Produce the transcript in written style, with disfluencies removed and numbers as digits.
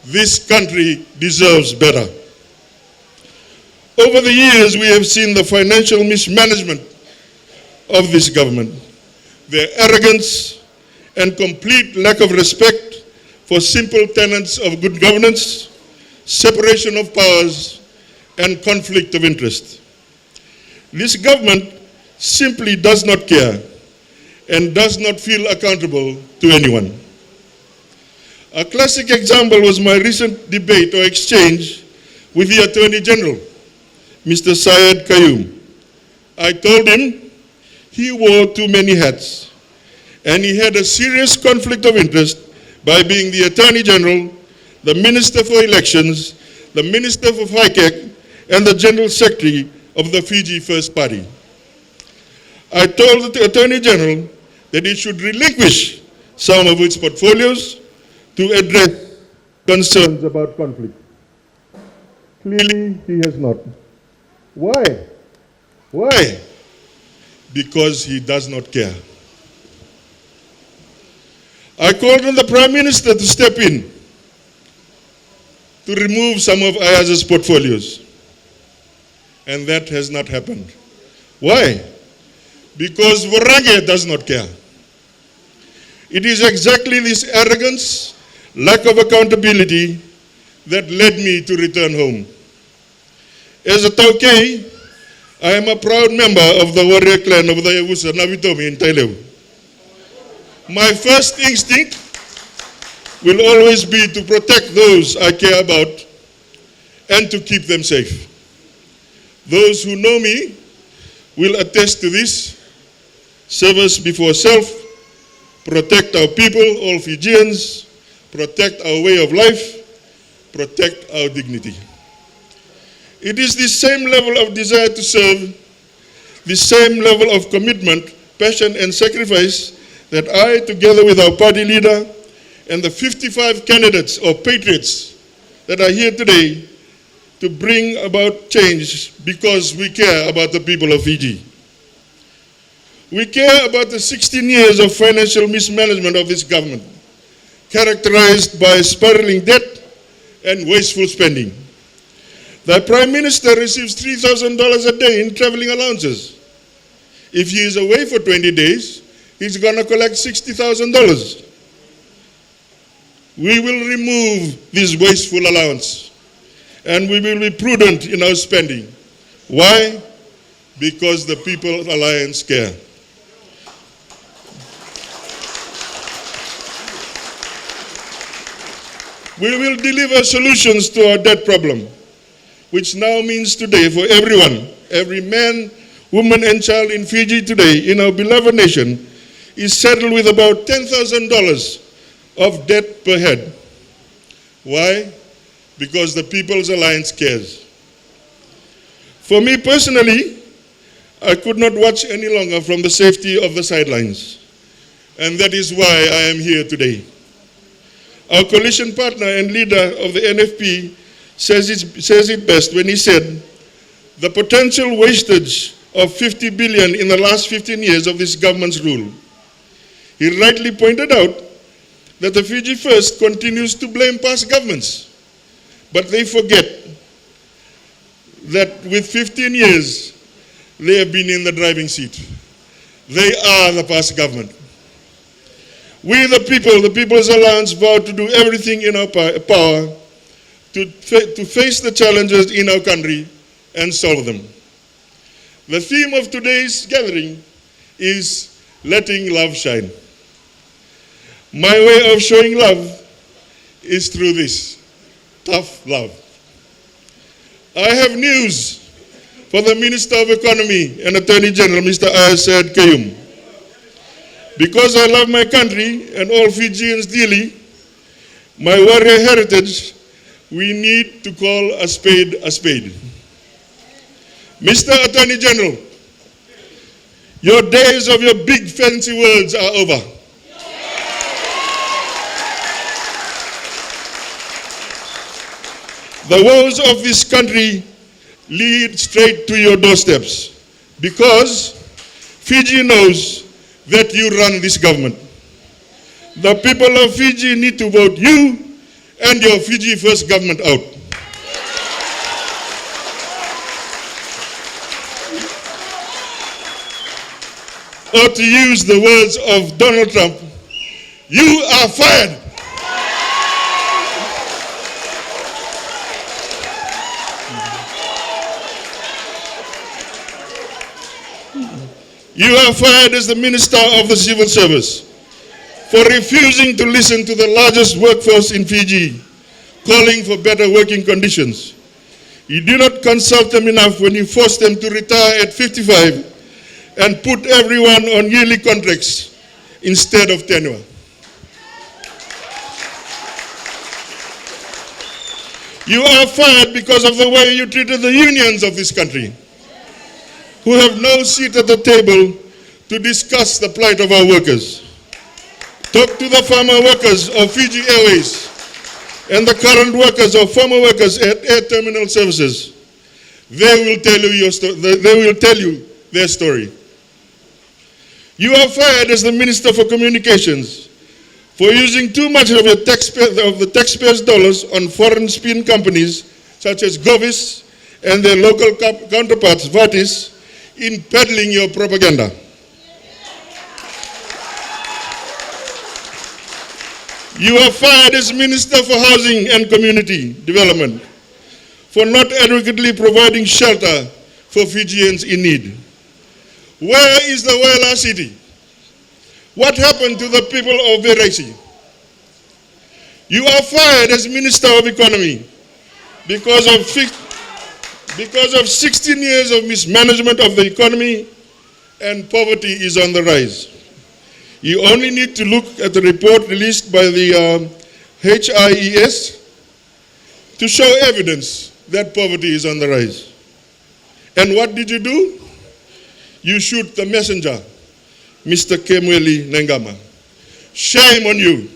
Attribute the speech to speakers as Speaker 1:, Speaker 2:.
Speaker 1: This country deserves better. Over the years, we have seen the financial mismanagement of this government, their arrogance and complete lack of respect for simple tenets of good governance, separation of powers, and conflict of interest. This government simply does not care and does not feel accountable to anyone. A classic example was my recent debate or exchange with the Attorney General, Mr. Syed Qayyum. I told him he wore too many hats, and he had a serious conflict of interest by being the Attorney General, the Minister for Elections, the Minister for FICAC, and the General Secretary of the Fiji First Party. I told the Attorney General that he should relinquish some of its portfolios to address concerns about conflict. Clearly, he has not. Why? Why? Because he does not care. I called on the Prime Minister to step in to remove some of Ayaz's portfolios. And that has not happened. Why? Because Varange does not care. It is exactly this arrogance, lack of accountability that led me to return home. As a Taukei, I am a proud member of the warrior clan of the Yawusa Navitomi in Tailevu. My first instinct will always be to protect those I care about and to keep them safe. Those who know me will attest to this: service before self, protect our people, all Fijians, protect our way of life, protect our dignity. It is the same level of desire to serve, the same level of commitment, passion, and sacrifice that I, together with our party leader and the 55 candidates or patriots that are here today, to bring about change because we care about the people of Fiji. We care about the 16 years of financial mismanagement of this government, characterized by spiraling debt and wasteful spending. The Prime Minister receives $3,000 a day in traveling allowances. If he is away for 20 days, he's going to collect $60,000. We will remove this wasteful allowance, and we will be prudent in our spending. Why? Because the People's Alliance care. We will deliver solutions to our debt problem, which now means today for everyone, every man, woman, and child in Fiji today, in our beloved nation, is saddled with about $10,000 of debt per head. Why? Because the People's Alliance cares. For me personally, I could not watch any longer from the safety of the sidelines, and that is why I am here today. Our coalition partner and leader of the NFP says it best when he said, the potential wastage of 50 billion in the last 15 years of this government's rule. He rightly pointed out that the Fiji First continues to blame past governments, but they forget that with 15 years, they have been in the driving seat. They are the past government. We the people, the People's Alliance, vow to do everything in our power to face the challenges in our country and solve them. The theme of today's gathering is letting love shine. My way of showing love is through this, tough love. I have news for the Minister of Economy and Attorney General, Mr. Syed Qayyum. Because I love my country and all Fijians dearly, my warrior heritage, we need to call a spade a spade. Mr. Attorney General, your days of your big fancy words are over. The woes of this country lead straight to your doorsteps because Fiji knows that you run this government. The people of Fiji need to vote you and your Fiji First government out. Or to use the words of Donald Trump, you are fired. You are fired as the Minister of the Civil Service for refusing to listen to the largest workforce in Fiji, calling for better working conditions. You do not consult them enough when you force them to retire at 55 and put everyone on yearly contracts instead of tenure. You are fired because of the way you treated the unions of this country, who have no seat at the table to discuss the plight of our workers. Talk to the former workers of Fiji Airways and the current workers or former workers at air terminal services. They will tell you their story. You are fired as the Minister for Communications for using too much of the taxpayers' dollars on foreign spin companies such as Govis and their local counterparts, Vatis, in peddling your propaganda. You are fired as Minister for Housing and Community Development for not adequately providing shelter for Fijians in need. Where is the Wela City? What happened to the people of Veraisi? You are fired as Minister of Economy because of 16 years of mismanagement of the economy, and poverty is on the rise. You only need to look at the report released by the HIES to show evidence that poverty is on the rise. And what did you do? You shoot the messenger, Mr. Kemweli Nengama. Shame on you.